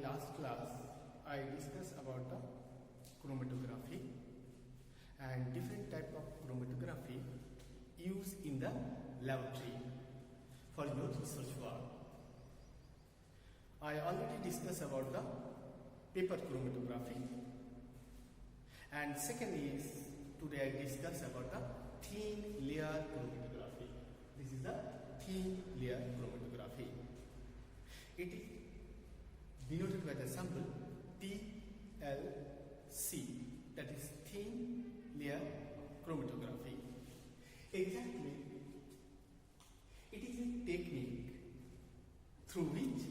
last class, I discussed about the chromatography and different type of chromatography used in the laboratory for your research work. I already discussed about the paper chromatography, and second is today I discuss about the thin layer chromatography. This is the thin layer chromatography. It is denoted by the symbol TLC, that is thin layer chromatography. Exactly, it is a technique through which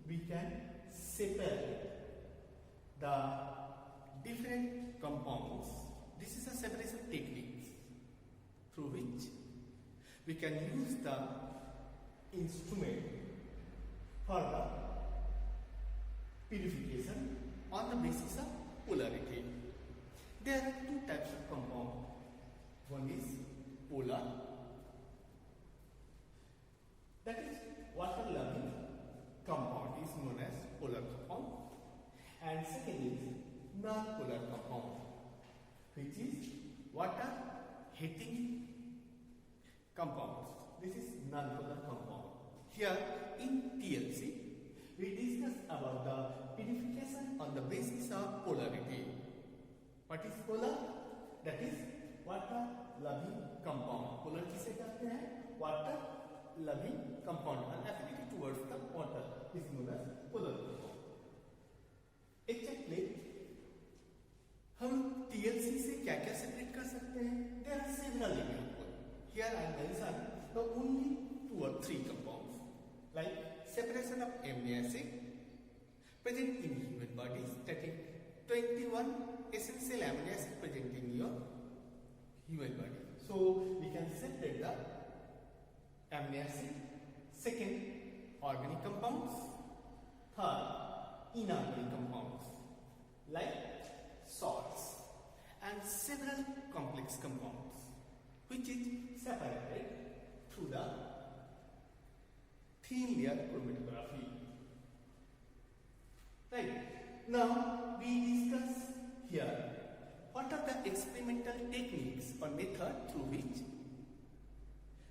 we can separate the different compounds. This is a separation technique through which we can use the instrument for the purification on the basis of polarity. There are two types of compound. One is polar, that is water-loving compound is known as polar compound, and second is non-polar compound, which is water-hating compounds. This is non-polar compound. Here in TLC, we discuss about the purification on the basis of polarity. What is polar? That is water-loving compound. Polar किसे कहते हैं? Water-loving compound. An affinity towards the water is known as polar compound. Exactly, हम TLC से क्या-क्या separate कर सकते हैं? There are several examples. Here I mention the only 2 or 3 compounds, like separation of amino acid present in human bodies, that is 21 essential amino acid present in your human body. So we can separate the amino acid. Second, organic compounds. Third, inorganic compounds like salts, and several complex compounds which is separated through the thin layer chromatography. Right. Now we discuss here what are the experimental techniques or method through which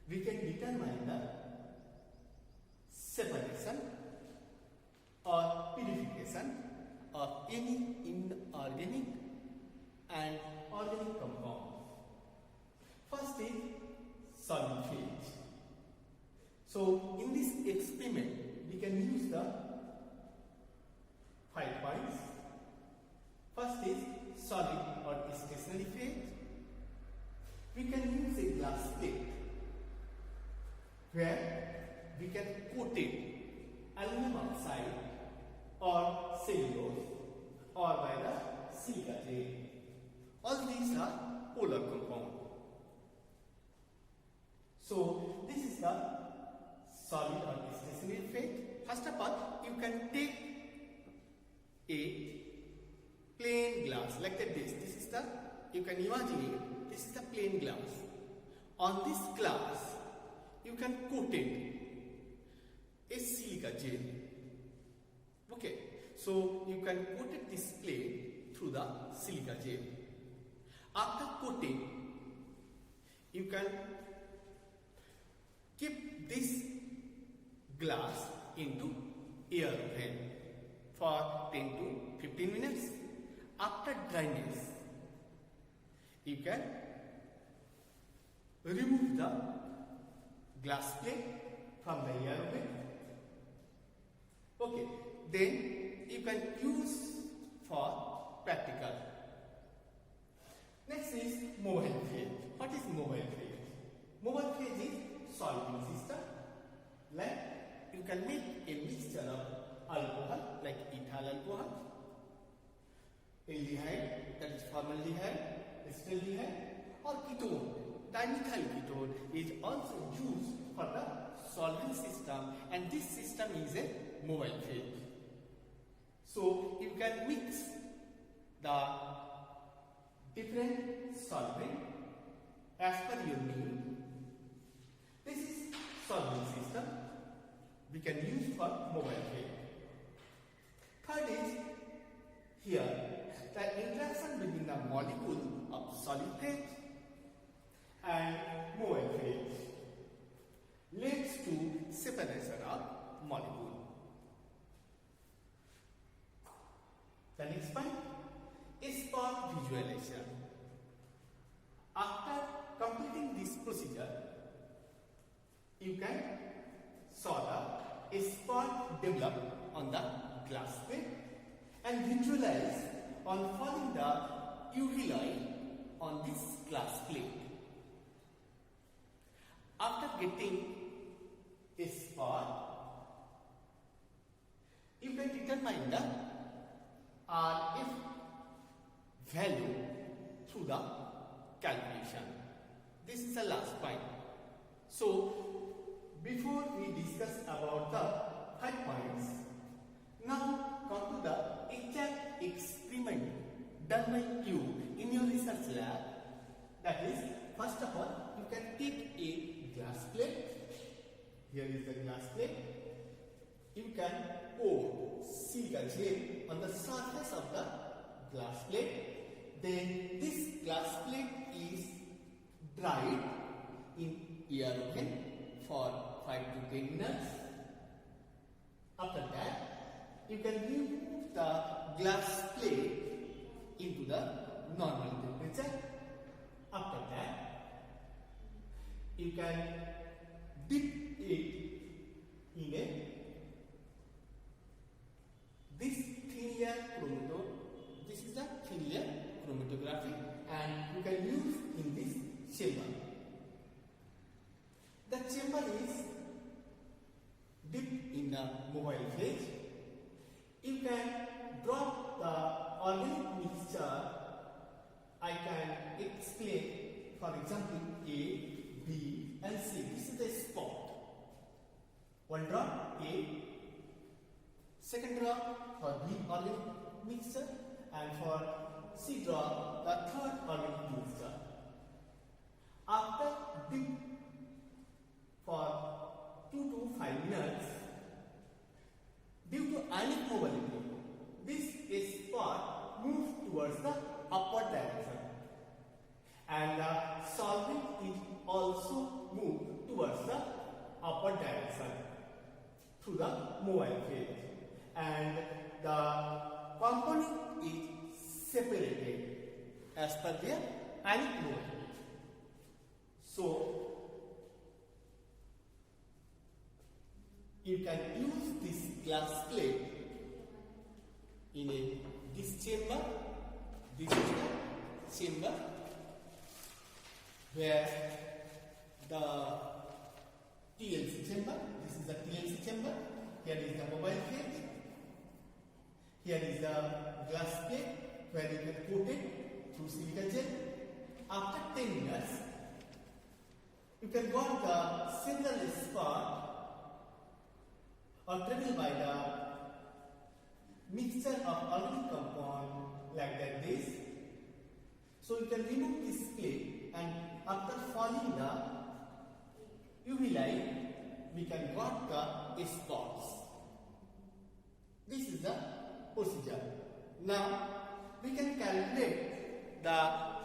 we can determine the separation or purification of any inorganic and organic compound. First is solid phase. So in this experiment, we can use the 5 points. First is solid or stationary phase. We can use a glass plate where we can coat it aluminum oxide or cellulose or by the silica gel. All these are polar compounds. So this is the solid or stationary phase. First of all, you can take a plain glass like this. This is the, you can imagine it, this is the plain glass. On this glass, you can coat it a silica gel. Okay, so you can coat it this plate through the silica gel. After coating, you can keep this glass into air oven for 10 to 15 minutes. After dryness, you can remove the glass plate from the air oven. Okay, then you can use for practical. Next is mobile phase. What is mobile phase? Mobile phase is solving system. Like you can make a mixture of alcohol like ethyl alcohol, aldehyde, that is formaldehyde, acetaldehyde, or ketone. Dimethyl ketone is also used for the solving system, and this system is a mobile phase. So you can mix the different solvent as per your need. This is solving system we can use for mobile phase. Third is here the interaction between the molecule of solid phase and mobile phase leads to separation of molecule. The next point is spot visualization. After completing this procedure, you can saw the spot develop on the glass plate and visualize on falling the UV light on this glass plate. After getting a spot, you can determine the RF value through the calculation. This is the last point. So, before we discuss about the 5 points, now come to the exact experiment done by you in your research lab. That is, first of all, you can take a glass plate. Here is the glass plate. You can pour silica gel on the surface of the glass plate. Then this glass plate is dried in air oven for 5 to 10 minutes. After that, you can remove the glass plate into the normal temperature. After that, you can dip it in this thin layer chromatography. This is the thin layer chromatography, and you can use in this chamber. The chamber is dipped in the mobile phase. You can drop the organic mixture. I can explain, for example, A, B and C. This is the spot. One drop A, second drop for B organic mixture, and for C drop the third organic mixture. After dip for 2 to 5 minutes, due to ionic mobility, this spot moves towards the upward direction, and the solvent is also moved towards the upward direction through the mobile phase, and the component is separated as per their ionic mobility. So, you can use this glass plate in this chamber. This is the chamber where the TLC chamber. This is the TLC chamber. Here is the mobile phase. Here is the glass plate where you can coat it through silica gel. After 10 minutes, you can got the single spot or travel by the mixture of organic compound like that this. So you can remove this plate, and after falling the UV light, we can got the spots. This is the procedure. Now we can calculate the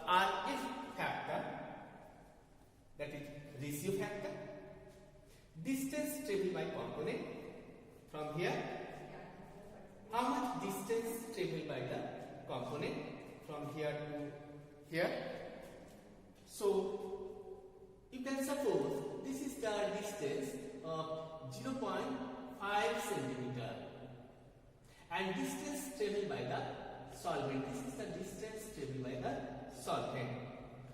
RF factor, that is ratio factor, distance traveled by component from here. How much distance traveled by the component from here to here? So you can suppose this is the distance of 0.5 centimeter, and distance traveled by the solvent. This is the distance traveled by the solvent.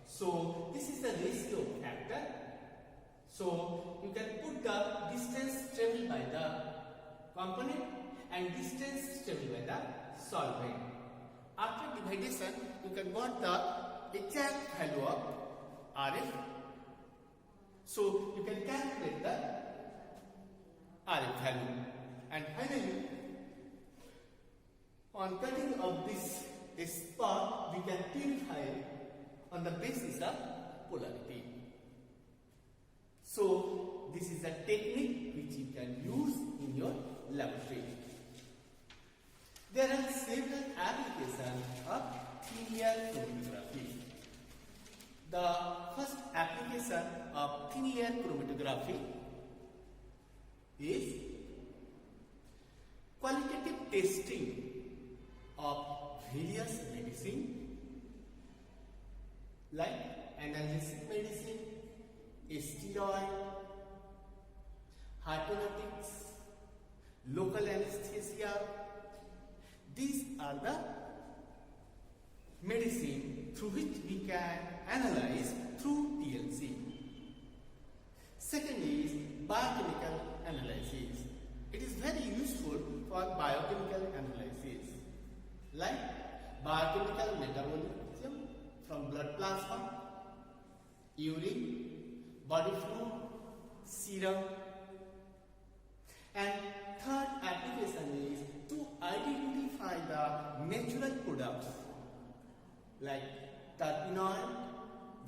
So this is the ratio factor. So you can put the distance traveled by the component and distance traveled by the solvent. After division, you can got the exact value of RF. So you can calculate the RF value, and finally, on cutting of this spot, we can purify on the basis of polarity. So this is a technique which you can use in your laboratory. There are several applications of linear chromatography. The first application of linear chromatography is qualitative testing of various medicine like analgesic medicine, steroid, hypnotics, local anesthesia. These are the medicine through which we can analyze through TLC. Second is biochemical analysis. It is very useful for biochemical analysis like biochemical metabolism from blood plasma, urine, body fluid, serum. And third application is to identify the natural products like terpenoid,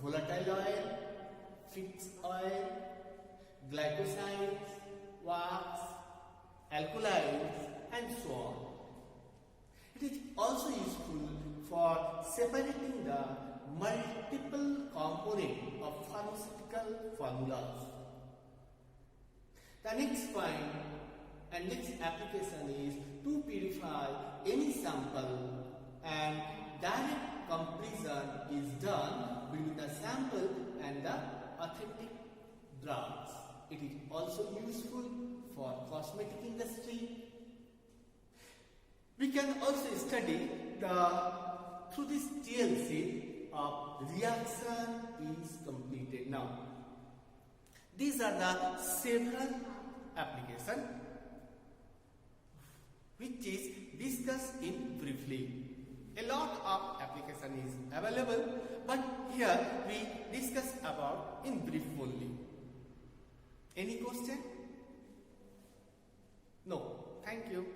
volatile oil, fixed oil, glycosides, wax, alkaloids, and so on. It is also useful for separating the multiple components of pharmaceutical formulas. The next point and next application is to purify any sample, and direct comparison is done between the sample and the authentic drugs. It is also useful for cosmetic industry. We can also study through this TLC reaction is completed now. These are the several applications which is discussed in briefly. A lot of application is available, but here we discuss about in brief only. Any question? No. Thank you.